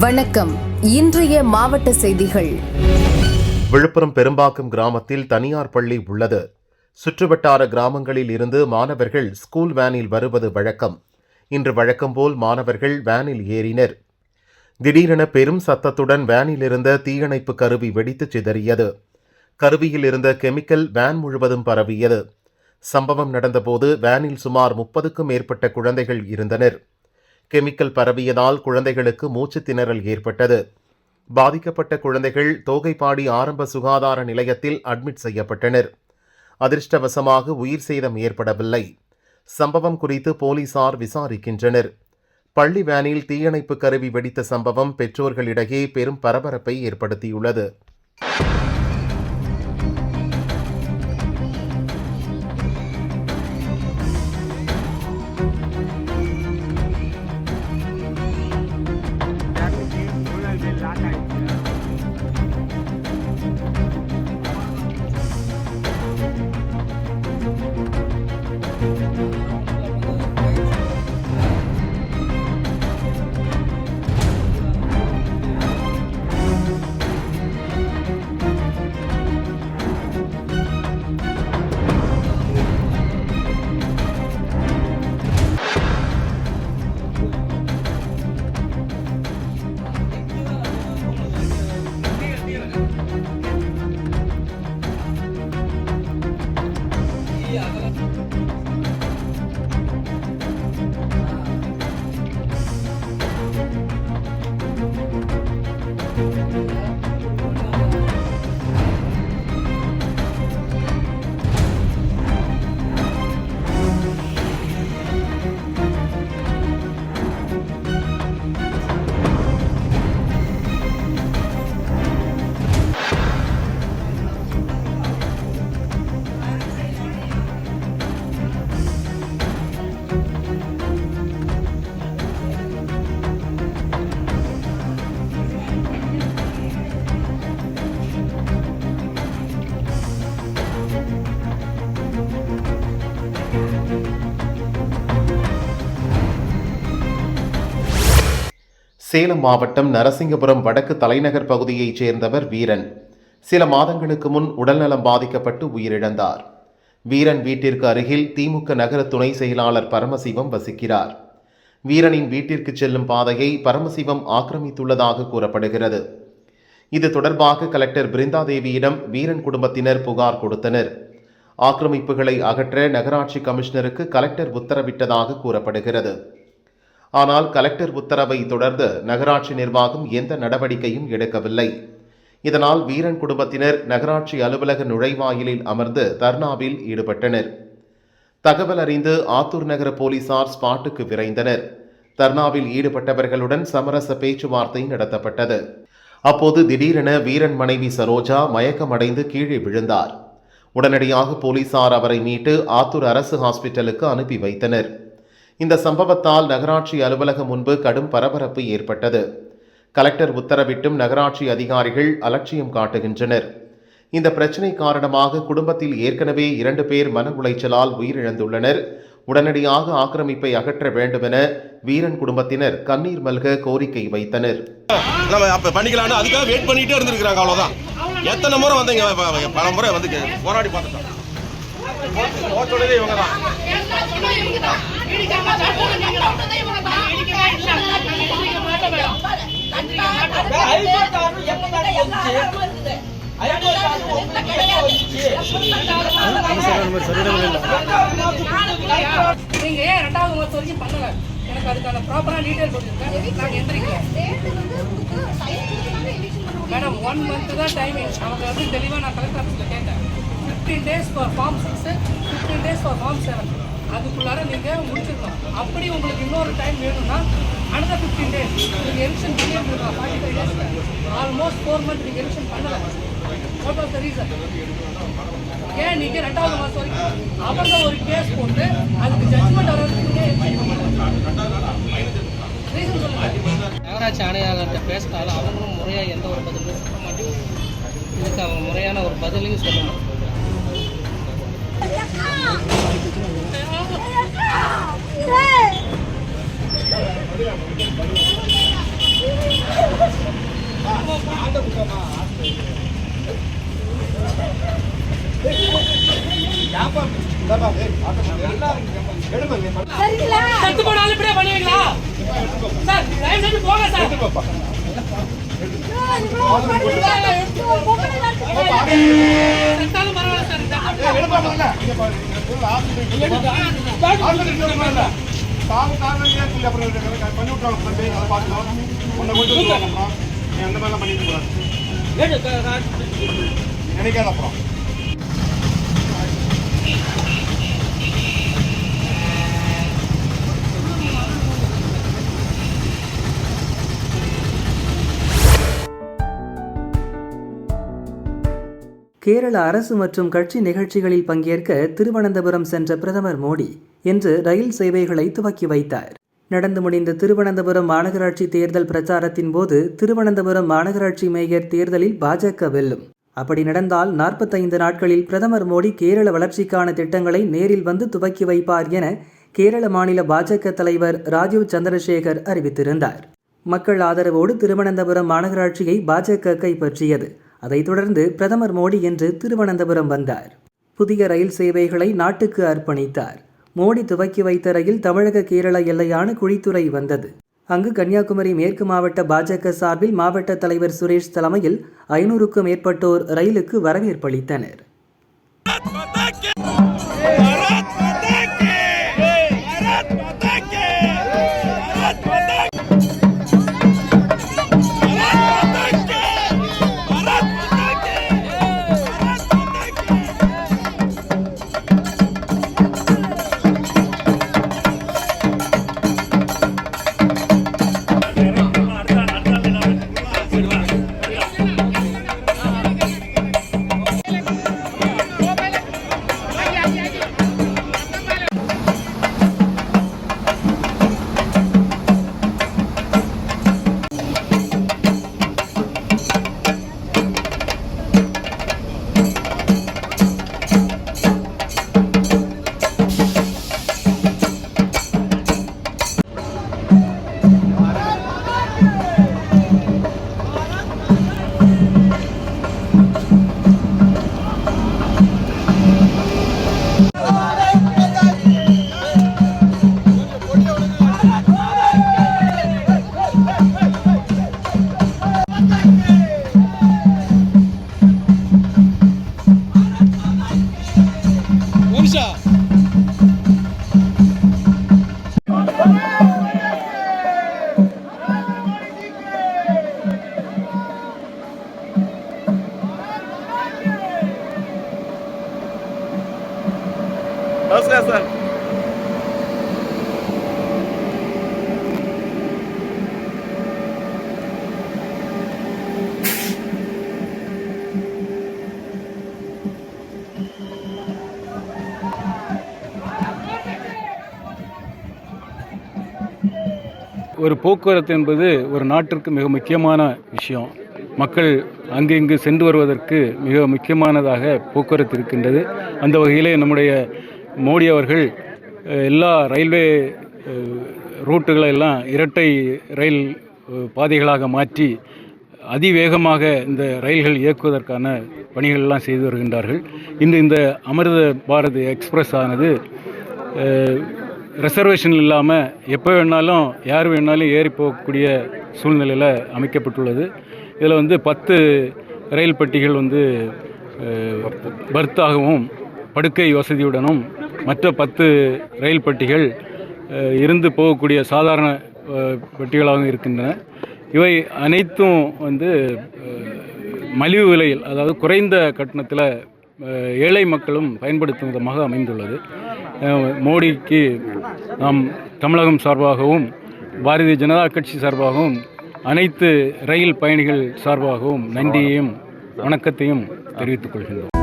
வணக்கம். இன்றைய மாவட்ட செய்திகள். விழுப்புரம் பெரும்பாக்கம் கிராமத்தில் தனியார் பள்ளி உள்ளது. சுற்றுவட்டார கிராமங்களில் இருந்து மாணவர்கள் ஸ்கூல் வேனில் வருவது வழக்கம். இன்று வழக்கம்போல் மாணவர்கள் வேனில் ஏறினர். திடீரென பெரும் சத்தத்துடன் வேனில் இருந்த தீயணைப்பு கருவி வெடித்து சிதறியது. கருவியில் இருந்த கெமிக்கல் வேன் முழுவதும் பரவியது. சம்பவம் நடந்தபோது வேனில் சுமார் 30க்கும் மேற்பட்ட குழந்தைகள் இருந்தனர். கெமிக்கல் பரவியதால் குழந்தைகளுக்கு மூச்சு திணறல் ஏற்பட்டது. பாதிக்கப்பட்ட குழந்தைகள் தோகைப்பாடி ஆரம்ப சுகாதார நிலையத்தில் அட்மிட் செய்யப்பட்டனர். அதிர்ஷ்டவசமாக உயிர் சேதம் ஏற்படவில்லை. சம்பவம் குறித்து போலீசார் விசாரிக்கின்றனர். பள்ளி வேனில் தீயணைப்பு கருவி வெடித்த சம்பவம் பெற்றோர்களிடையே பெரும் பரபரப்பை ஏற்படுத்தியுள்ளது. சேலம் மாவட்டம் நரசிங்கபுரம் வடக்கு தலைநகர் பகுதியைச் சேர்ந்தவர் வீரன். சில மாதங்களுக்கு முன் உடல்நலம் பாதிக்கப்பட்டு உயிரிழந்தார். வீரன் வீட்டிற்கு அருகில் திமுக நகர துணை செயலாளர் பரமசிவம் வசிக்கிறார். வீரனின் வீட்டிற்கு செல்லும் பாதையை பரமசிவம் ஆக்கிரமித்துள்ளதாக கூறப்படுகிறது. இது தொடர்பாக கலெக்டர் பிருந்தாதேவியிடம் வீரன் குடும்பத்தினர் புகார் கொடுத்தனர். ஆக்கிரமிப்புகளை அகற்ற நகராட்சி கமிஷனருக்கு கலெக்டர் உத்தரவிட்டதாக கூறப்படுகிறது. ஆனால் கலெக்டர் உத்தரவை தொடர்ந்து நகராட்சி நிர்வாகம் எந்த நடவடிக்கையும் எடுக்கவில்லை. இதனால் வீரன் குடும்பத்தினர் நகராட்சி அலுவலக நுழைவாயிலில் அமர்ந்து தர்ணாவில் ஈடுபட்டனர். தகவல் அறிந்து ஆத்தூர் நகர போலீசார் ஸ்பாட்டுக்கு விரைந்தனர். தர்ணாவில் ஈடுபட்டவர்களுடன் சமரச பேச்சுவார்த்தை நடத்தப்பட்டது. அப்போது திடீரென வீரன் மனைவி சரோஜா மயக்கமடைந்து கீழே விழுந்தார். உடனடியாக போலீசார் அவரை மீட்டு ஆத்தூர் அரசு ஹாஸ்பிட்டலுக்கு அனுப்பி வைத்தனர். இந்த சம்பவத்தால் நகராட்சி அலுவலகம் முன்பு கடும் பரபரப்பு ஏற்பட்டது. கலெக்டர் உத்தரவிட்டும் நகராட்சி அதிகாரிகள் அலட்சியம் காட்டுகின்றனர். இந்த பிரச்சினை காரணமாக குடும்பத்தில் ஏற்கனவே 2 பேர் மன உளைச்சலால் உயிரிழந்துள்ளனர். உடனடியாக ஆக்கிரமிப்பை அகற்ற வேண்டும் என வீரன் குடும்பத்தினர் கண்ணீர் மல்க கோரிக்கை வைத்தனர். அதுக்காக வெயிட் பண்ணிட்டே இருந்திருக்காங்க. அவ்வளவுதான். எத்தனை முறை வந்தீங்க? பல முறை வந்து போராடி பார்த்துட்டோம். நீங்க ஏன் 2வது மாசம் வரைக்கும் பண்ணல? எனக்கு அதுக்கான ப்ராப்பரா டீடைல் கொடுத்துருக்கேன். நான் எந்திரிக்கிறேன் மேடம். 1 month தான் டைமிங். அவங்க வந்து தெளிவாக நான் கலெக்டர் ஆஃபீஸில் கேட்டேன். 15 days for form 6, 15 days for form 7. அதுக்குள்ளார நீங்கள் முடிச்சிருக்கோம். அப்படி உங்களுக்கு இன்னொரு டைம் வேணும்னா another 15 days நீங்கள் எலெக்ஷன் பண்ணியிருக்கலாம். 45 days ஆல்மோஸ்ட் 4 months நீங்கள் எலெக்ஷன் பண்ணலை. What was the reason? ஏன் நீங்கள் 2வது மாதம் வரைக்கும் அவங்க ஒரு கேஸ் போட்டு அதுக்கு ஜட்ஜ்மெண்ட் வர்றதுக்கு ரீசன் சொல்லுங்கள். நகராட்சி ஆணையாளர்கிட்ட பேசினாலும் அவங்களும் முறையாக எந்த ஒரு பதிலும் சொல்ல மாட்டேங்குது. இதுக்கு அவங்க முறையான ஒரு பதிலையும் சொல்லணும். Hey! செத்தாலும் பரவாயில்ல நினைக்காத அப்புறம் கேரள அரசு மற்றும் கட்சி நிகழ்ச்சிகளில் பங்கேற்க திருவனந்தபுரம் சென்ற பிரதமர் மோடி இன்று ரயில் சேவைகளை துவக்கி வைத்தார். நடந்து முடிந்த திருவனந்தபுரம் மாநகராட்சி தேர்தல் பிரச்சாரத்தின் போது திருவனந்தபுரம் மாநகராட்சி மேயர் தேர்தலில் பாஜக வெல்லும், அப்படி நடந்தால் 45 நாட்களில் பிரதமர் மோடி கேரள வளர்ச்சிக்கான திட்டங்களை நேரில் வந்து துவக்கி வைப்பார் என கேரள மாநில பாஜக தலைவர் ராஜீவ் சந்திரசேகர் அறிவித்திருந்தார். மக்கள் ஆதரவோடு திருவனந்தபுரம் மாநகராட்சியை பாஜக கைப்பற்றியது. அதைத் தொடர்ந்து பிரதமர் மோடி இன்று திருவனந்தபுரம் வந்தார். புதிய ரயில் சேவைகளை நாட்டுக்கு அர்ப்பணித்தார். மோடி துவக்கி வைத்த ரயில் தமிழக கேரள எல்லையான குழித்துறை வந்தது. அங்கு கன்னியாகுமரி மேற்கு மாவட்ட பாஜக சார்பில் மாவட்ட தலைவர் சுரேஷ் தலைமையில் 500க்கும் மேற்பட்டோர் ரயிலுக்கு வரவேற்பளித்தனர். நமஸ்கார் சார். ஒரு போக்குவரத்து என்பது ஒரு நாட்டிற்கு மிக முக்கியமான விஷயம். மக்கள் அங்கு இங்கு சென்று வருவதற்கு மிக முக்கியமானதாக போக்குவரத்து இருக்கின்றது. அந்த வகையிலே நம்முடைய மோடி அவர்கள் எல்லா ரயில்வே ரூட்டுகளை எல்லாம் இரட்டை ரயில் பாதைகளாக மாற்றி அதிவேகமாக இந்த ரயில்கள் இயக்குவதற்கான பணிகள் எல்லாம் செய்து வருகின்றார்கள். இன்று இந்த அமிர்த பாரத் எக்ஸ்பிரஸ் ஆனது ரிசர்வேஷன் இல்லாமல் எப்போ வேணாலும் யார் வேணாலும் ஏறி போகக்கூடிய சூழ்நிலையில் அமைக்கப்பட்டுள்ளது. இதில் 10 ரயில் பெட்டிகள் பர்த்தாகவும் படுக்கை வசதியுடனும் மற்ற 10 ரயில் பெட்டிகள் இருந்து போகக்கூடிய சாதாரண பெட்டிகளாகவும் இருக்கின்றன. இவை அனைத்தும் மலிவு விலையில், அதாவது குறைந்த கட்டணத்தில் ஏழை மக்களும் பயன்படுத்தும் விதமாக அமைந்துள்ளது. மோடிக்கு நாம் தமிழகம் சார்பாகவும் பாரதிய ஜனதா கட்சி சார்பாகவும் அனைத்து ரயில் பயணிகள் சார்பாகவும் நன்றியையும் வணக்கத்தையும் தெரிவித்துக் கொள்கின்றோம்.